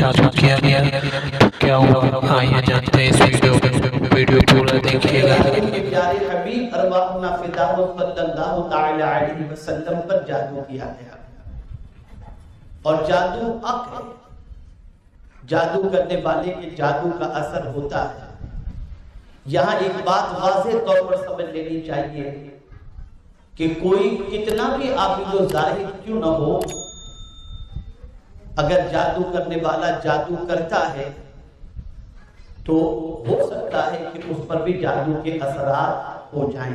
جادو کیا گیا کیا ہوا، آئیے جانتے ہیں اس ویڈیو پورا دیکھیے گا۔ پیارے حبیب ارواحنا فداہ صلی اللہ تعالی علیہ وسلم پر جادو کیا گیا، اور جادو حق ہے، جادو کرنے والے کے جادو کا اثر ہوتا ہے۔ یہاں ایک بات واضح طور پر سمجھ لینی چاہیے کہ کوئی کتنا بھی عابد و زاہد کیوں نہ ہو، اگر جادو کرنے والا جادو کرتا ہے تو ہو سکتا ہے کہ اس پر بھی جادو کے اثرات ہو جائیں،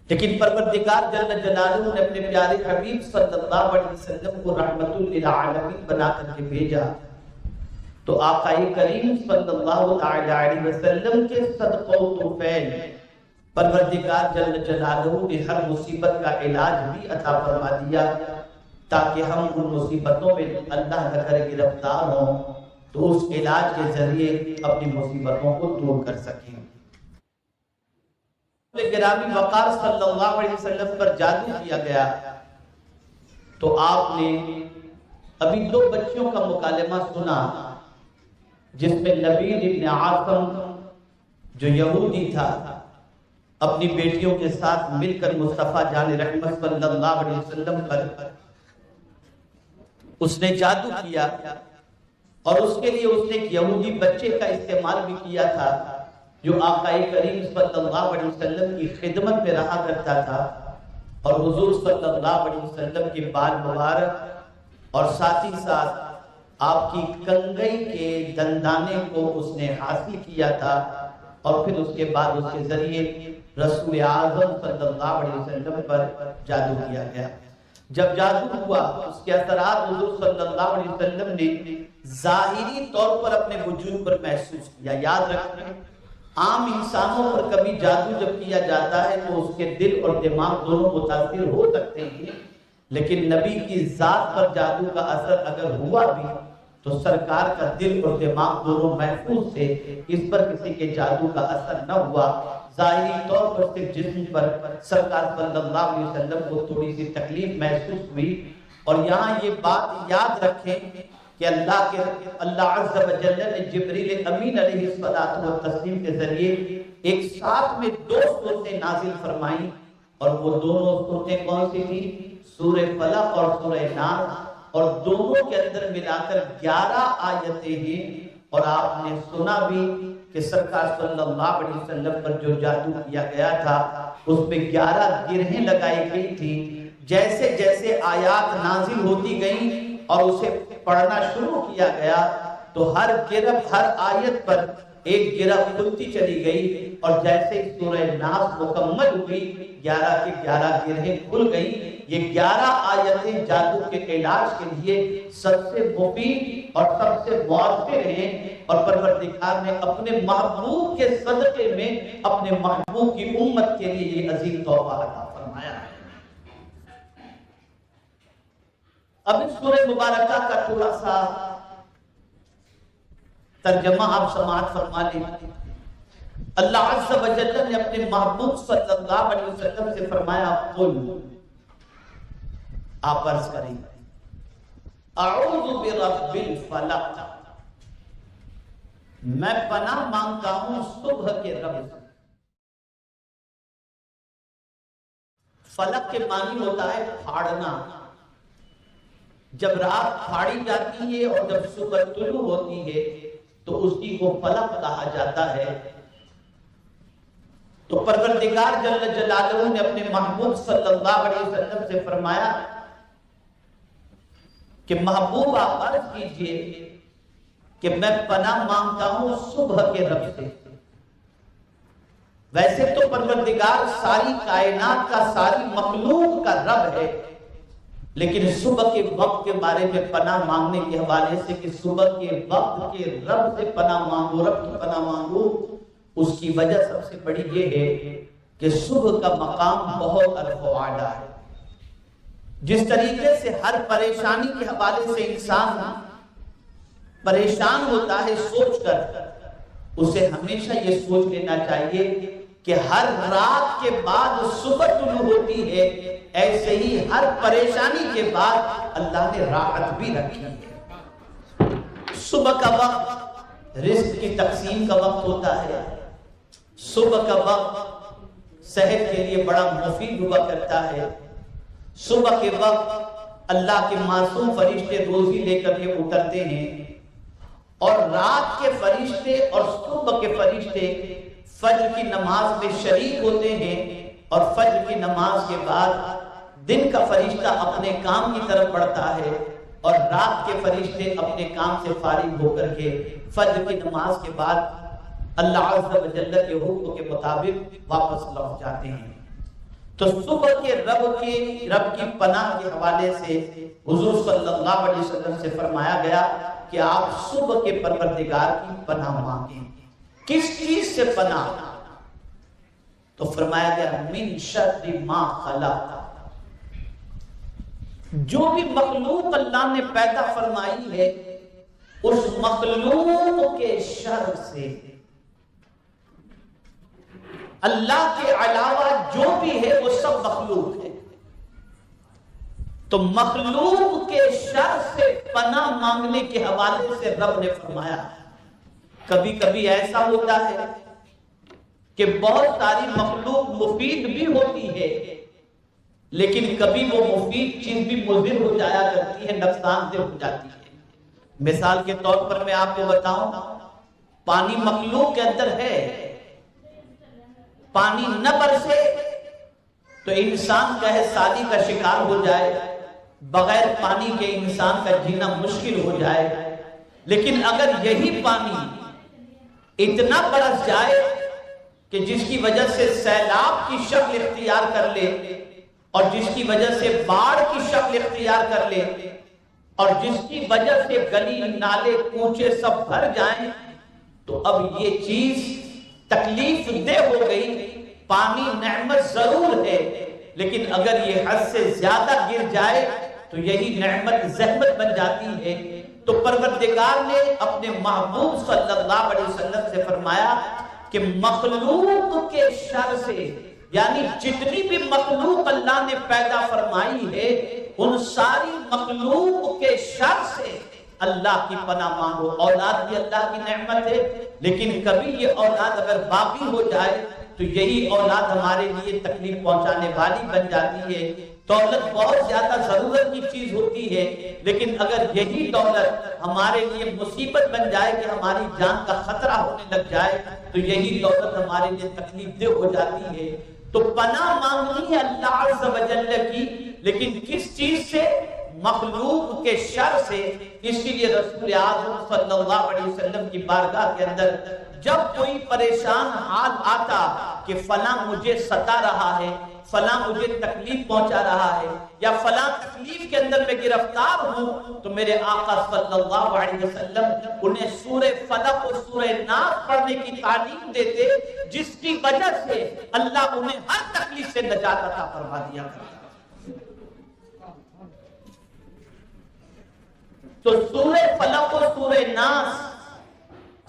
لیکن پروردگار جل جلالہ نے اپنے پیارے حبیب صلی اللہ علیہ وسلم کو رحمت للعالمین بنا کر کے بھیجا، تو آقا کریم صلی اللہ علیہ وسلم کے صدقہ و توفیل پروردگار جل جلالہ نے ہر مصیبت کا علاج بھی عطا فرما دیا، تاکہ ہم ان مصیبتوں میں اللہ نہ کرے گرفتار ہوں تو اس علاج کے ذریعے اپنی مصیبتوں کو دور کر سکیں۔ گرامی وقار صلی اللہ علیہ وسلم پر جادو کیا گیا تو آپ نے ابھی 2 بچیوں کا مکالمہ سنا، جس میں لبید ابن عاصم جو یہودی تھا اپنی بیٹیوں کے ساتھ مل کر مصطفیٰ جان رحمت صلی اللہ علیہ وسلم پر اس نے جادو کیا، اور اس کے لیے اس نے ایک یہودی بچے کا استعمال بھی کیا تھا جو آقا کریم صلی اللہ علیہ وسلم کی خدمت میں رہا کرتا تھا، اور حضور صلی اللہ علیہ وسلم کے بال مبارک اور ساتھ ہی ساتھ آپ کی کنگھی کے دندانے کو اس نے حاصل کیا تھا، اور پھر اس کے بعد اس کے ذریعے رسول اعظم صلی اللہ علیہ وسلم پر جادو کیا گیا۔ جب جادو ہوا اس کے اثرات حضور صلی اللہ علیہ وسلم نے ظاہری طور پر اپنے وجود پر محسوس کیا۔ یاد رکھیں، عام انسانوں پر کبھی جادو جب کیا جاتا ہے تو اس کے دل اور دماغ دونوں متاثر ہو سکتے ہیں، لیکن نبی کی ذات پر جادو کا اثر اگر ہوا بھی تو سرکار کا دل اور دماغ دونوں محفوظ تھے، اس پر کسی کے جادو کا اثر نہ ہوا۔ ظاہری طور پر صرف جسم پر سرکار صلی اللہ علیہ وسلم کو تھوڑی سی تکلیف محسوس ہوئی۔ اور یہاں یہ بات یاد رکھیں کہ اللہ عز و جل نے جبریل امین علیہ السلام کے ذریعے ایک ساتھ میں 2 سورتیں نازل فرمائیں، اور وہ دونوں سورتیں کون سی تھی؟ سورہ فلق اور سورہ ناس، اور دونوں کے اندر ملا کر 11 آیتیں ہیں۔ اور آپ نے سنا بھی کہ سرکار صلی اللہ علیہ وسلم پر جو جادو کیا گیا تھا اس پہ 11 گرہیں لگائی گئی تھی۔ جیسے جیسے آیات نازل ہوتی گئیں اور اسے پڑھنا شروع کیا گیا تو ہر آیت پر ایک گرہ کھلتی چلی گئی، اور جیسے سورہ ناس مکمل ہوئی 11 کے 11 گرہیں کھل گئی۔ یہ 11 آیتیں جادو کے علاج کے لیے سب سے مفید اور سب سے مؤثر ہیں، اور پروردگار نے اپنے محبوب کے صدقے میں اپنے محبوب کی امت کے لیے یہ عظیم تحفہ عطا فرمایا ہے۔ اب اس سورہ مبارکہ کا تھوڑا سا ترجمہ آپ سماعت فرما لیں۔ اللہ عز و جل نے اپنے محبوب صلی اللہ علیہ وسلم سے فرمایا، قل، آپ عرض کریں، اعوذ برب الفلق، میں پناہ مانگتا ہوں صبح کے رب سے۔ فلق کے معنی ہوتا ہے پھاڑنا، جب رات پھاڑی جاتی ہے اور جب صبح طلوع ہوتی ہے تو اسی کو فلق کہا جاتا ہے۔ تو پروردگار جل جلالہ نے اپنے محبوب صلی اللہ علیہ وسلم سے فرمایا کہ محبوب آپ عرض کیجئے کہ میں پناہ مانگتا ہوں صبح کے رب سے۔ ویسے تو پروردگار ساری کائنات کا، ساری مخلوق کا رب ہے، لیکن صبح کے وقت کے بارے میں پناہ مانگنے کے حوالے سے کہ صبح کے وقت کے رب سے پناہ مانگو، رب کی پناہ مانگو، اس کی وجہ سب سے بڑی یہ ہے کہ صبح کا مقام بہت ارفع اعلیٰ ہے۔ جس طریقے سے ہر پریشانی کے حوالے سے انسان پریشان ہوتا ہے سوچ کر، اسے ہمیشہ یہ سوچ لینا چاہیے کہ ہر رات کے بعد صبح طلوع ہوتی ہے، ایسے ہی ہر پریشانی کے بعد اللہ نے راحت بھی رکھی ہے۔ صبح کا وقت رزق کی تقسیم کا وقت ہوتا ہے، صبح کا وقت صحت کے لیے بڑا مفید ہوا کرتا ہے، صبح کے وقت اللہ کے معصوم فرشتے روزی لے کر کے اترتے ہیں، اور رات کے فرشتے اور صبح کے فرشتے فجر کی نماز میں شریک ہوتے ہیں، اور فجر کی نماز کے بعد دن کا فرشتہ اپنے کام کی طرف بڑھتا ہے، اور رات کے فرشتے اپنے کام سے فارغ ہو کر کے فجر کی نماز کے بعد اللہ عز و جل کے حکم کے مطابق واپس لوٹ جاتے ہیں۔ تو صبح کے رب کی پناہ کے حوالے سے حضور صلی اللہ علیہ وسلم سے فرمایا گیا کہ آپ صبح کے پروردگار کی پناہ مانگیں۔ کس چیز سے پناہ؟ تو فرمایا گیا من شر ما خلق، جو بھی مخلوق اللہ نے پیدا فرمائی ہے اس مخلوق کے شر سے۔ اللہ کے علاوہ جو بھی ہے وہ سب مخلوق ہے، تو مخلوق کے شر سے پناہ مانگنے کے حوالے سے رب نے فرمایا۔ کبھی کبھی ایسا ہوتا ہے کہ بہت ساری مخلوق مفید بھی ہوتی ہے، لیکن کبھی وہ مفید چیز بھی مضر ہو جایا کرتی ہے، نقصان دہ ہو جاتی ہے۔ مثال کے طور پر میں آپ کو بتاؤں، پانی مخلوق کے اندر ہے، پانی نہ برسے تو انسان کہے سالی کا شکار ہو جائے، بغیر پانی کے انسان کا جینا مشکل ہو جائے۔ لیکن اگر یہی پانی اتنا برس جائے کہ جس کی وجہ سے سیلاب کی شکل اختیار کر لے، اور جس کی وجہ سے باڑھ کی شکل اختیار کر لے، اور جس کی وجہ سے گلی نالے کوچے سب بھر جائیں، تو اب یہ چیز تکلیف دہ ہو گئی۔ پانی نعمت ضرور ہے، لیکن اگر یہ حد سے زیادہ گر جائے تو یہی نعمت زحمت بن جاتی ہے۔ تو پروردگار نے اپنے محبوب صلی اللہ علیہ وسلم سے فرمایا کہ مخلوق کے شر سے، یعنی جتنی بھی مخلوق اللہ نے پیدا فرمائی ہے ان ساری مخلوق کے شر سے اللہ کی پناہ مانگو۔ اولاد بھی اللہ کی نعمت ہے، لیکن کبھی یہ اولاد اگر باقی ہو جائے تو یہی اولاد ہمارے لیے تکلیف پہنچانے والی بن جاتی ہے۔ دولت بہت زیادہ ضرورت کی چیز ہوتی ہے، لیکن اگر یہی دولت ہمارے لیے مصیبت بن جائے کہ ہماری جان کا خطرہ ہونے لگ جائے تو یہی دولت ہمارے لیے تکلیف دہ ہو جاتی ہے۔ تو پناہ مانگنی ہے اللہ عز و جل کی، لیکن کس چیز سے؟ مخلوق کے شر سے۔ اس لیے رسول اعظم صلی اللہ علیہ وسلم کی بارگاہ کے اندر جب کوئی پریشان حال آتا کہ فلاں مجھے ستا رہا ہے، فلاں مجھے تکلیف پہنچا رہا ہے، یا فلاں تکلیف کے اندر میں گرفتار ہوں، تو میرے آقا صلی اللہ علیہ وسلم انہیں سورہ فلق اور سورہ ناس پڑھنے کی تعلیم دیتے، جس کی وجہ سے اللہ انہیں ہر تکلیف سے نجات عطا فرما دیا کرتا۔ تو سورہ فلق اور سورہ ناس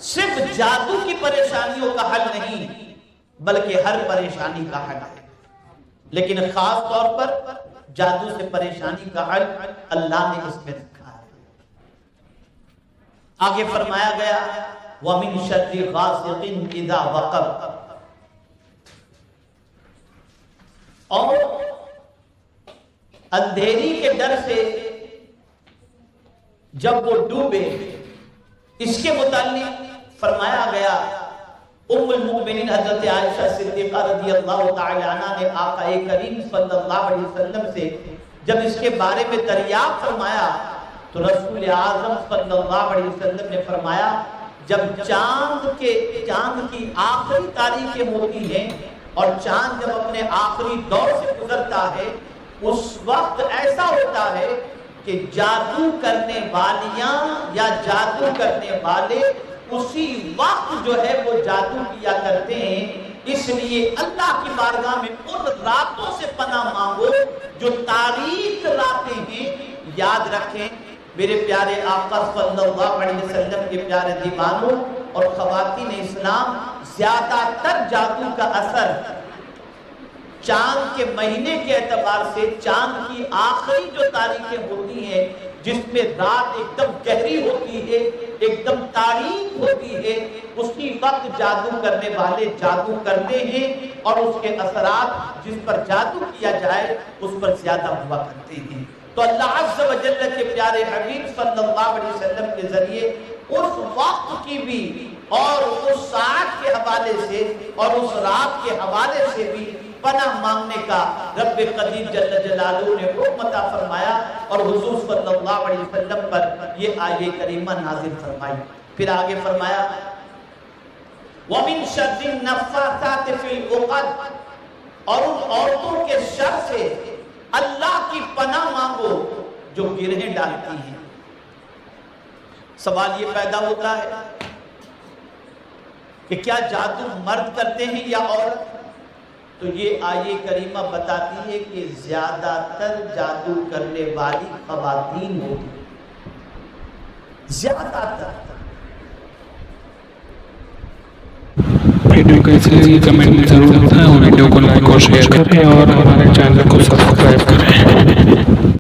صرف جادو کی پریشانیوں کا حل نہیں، بلکہ ہر پریشانی کا حل ہے، لیکن خاص طور پر جادو سے پریشانی کا حل اللہ نے اس میں رکھا ہے۔ آگے فرمایا گیا وَمِن شَرِّ غَاسِقٍ إِذَا وَقَبَ، اور اندھیری کے ڈر سے جب وہ ڈوبے، اس کے متعلق فرمایا گیا ام المؤمنین حضرت عائشہ صدیقہ رضی اللہ تعالی عنہ نے آقا کریم صلی اللہ علیہ وسلم سے جب اس کے بارے میں دریافت فرمایا تو رسول اعظم صلی اللہ علیہ وسلم نے فرمایا جب چاند کی آخری تاریخیں ہوتی ہیں اور چاند جب اپنے آخری دور سے گزرتا ہے، اس وقت ایسا ہوتا ہے کہ جادو کرنے والیاں یا جادو کرنے والے اسی وقت جو ہے وہ جادو کیا کرتے ہیں۔ اس لیے اللہ کی بارگاہ میں ان راتوں سے پناہ مانگو جو تاریک راتیں ہیں۔ یاد رکھیں میرے پیارے آقا صلی اللہ علیہ وسلم کے پیارے دیوانوں اور خواتین اسلام، زیادہ تر جادو کا اثر چاند کے مہینے کے اعتبار سے چاند کی آخری جو تاریخیں ہوتی ہیں جس میں رات ایک دم گہری ہوتی ہے، ایک دم تاریک ہوتی ہے، اسی وقت جادو کرنے والے جادو کرتے ہیں اور اس کے اثرات جس پر جادو کیا جائے اس پر زیادہ ہوا کرتے ہیں۔ تو اللہ عز و جل کے پیارے حبیب صلی اللہ علیہ وسلم کے ذریعے اس وقت کی بھی اور اس ساعت کے حوالے سے اور اس رات کے حوالے سے بھی پناہ مانگنے کا رب قدیر جل جلالہ نے حکم عطا فرمایا اور حضور صلی اللہ علیہ وسلم پر یہ آیہ کریمہ نازل فرمائی۔ پھر آگے فرمایا وَمِن شَرِّ النَّفَّاثَاتِ فِي الْعُقَدِ، اور ان عورتوں کے شر سے اللہ کی پناہ مانگو جو گرہیں ڈالتی ہیں۔ سوال یہ پیدا ہوتا ہے کہ کیا جادو مرد کرتے ہیں یا عورت؟ تو یہ آیہ کریمہ بتاتی ہے کہ زیادہ تر جادو کرنے والی خواتین ہوتی ہیں، زیادہ تر۔ ویڈیو کیسی لگی کمنٹ میں ضرور بتائیں اور ویڈیو کو لائک اور شیئر کریں اور ہمارے چینل کو سبسکرائب کریں۔